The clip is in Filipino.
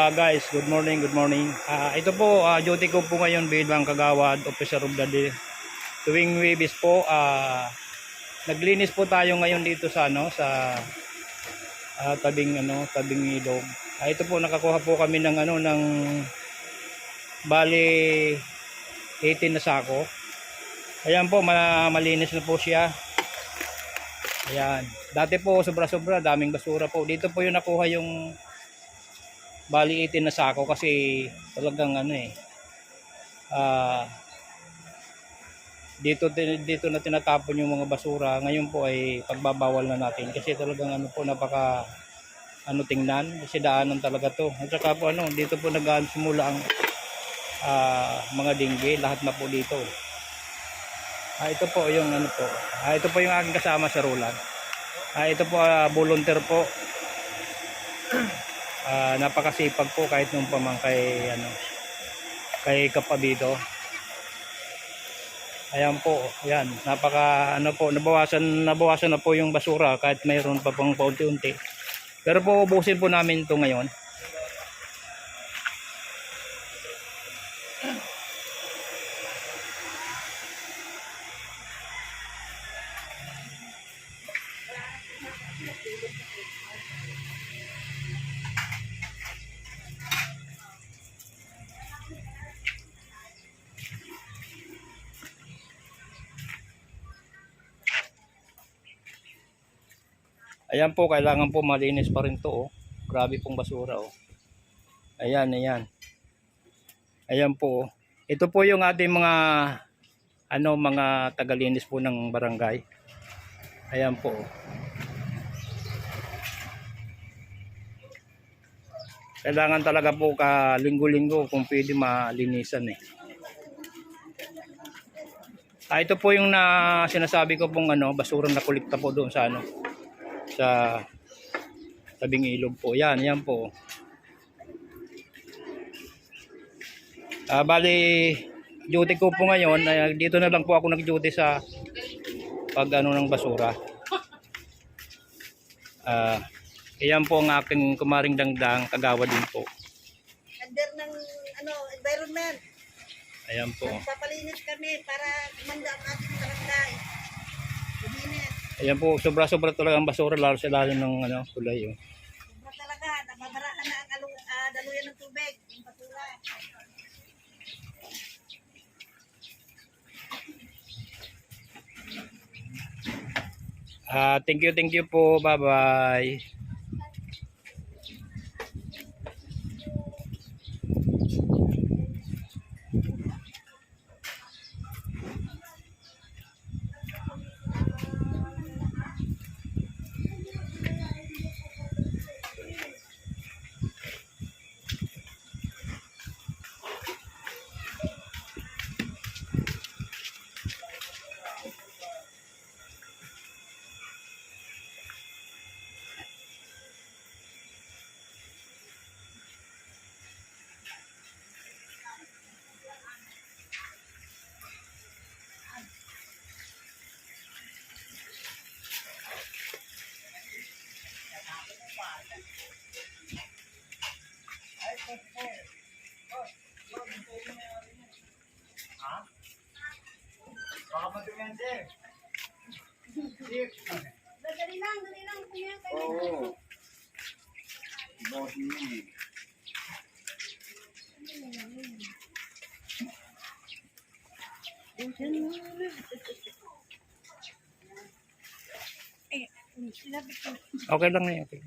Guys, good morning, good morning. Ito po, duty ko po ngayon bilang kagawad, officer of the day. Tuwing Webis po, naglinis po tayo ngayon dito sa tabing ilog. Ito po, nakakuha po kami ng bali 18 na sako. Ayan po, malinis na po siya. Ayan. Dati po, sobra-sobra, daming basura po. Dito po yung nakuha yung bali 18 na sako kasi talagang dito na tinatapon yung mga basura. Ngayon po ay pagbabawal na natin kasi talagang napaka tingnan kasi daanan talaga to. At saka po dito po nagsimula ang mga dingge, lahat na po dito. Ito po yung ito po yung aking kasama sa Roland. Ito po volunteer po. Napakasipag po kahit nung pamang kay Kapabido. Ayan po, ayan, nabawasan na po yung basura kahit mayroon pa pang paunti-unti. Pero po ubusin po namin ito ngayon. Ayan po, kailangan po malinis pa rin to. Grabe pong basura Ayan, ayan. Ayan po. Ito po yung ating mga tagalinis po ng barangay. Ayan po. Kailangan talaga po linggo-linggo kung pwede malinisan ito po yung sinasabi ko pong basura na kolekta po doon sa sa tabing ilog po. Yan po. Bali duty ko po ngayon, dito na lang po ako nag-duty sa ng basura. Ayan po ang aking kumaring dangdang, kagawad din po. Under ng environment. Ayan po. Papalinis kami para kumanda ang ating barangay. Kuminis. Ayan po, sobra-sobra talaga ang basura lalo sa ilalim ng tulay. Sobra talaga, nababaraan na ang daluyan ng tubig, yung basura. Thank you po. Bye-bye. Dali lang. Oo. Body mo Okay lang na yun. Okay.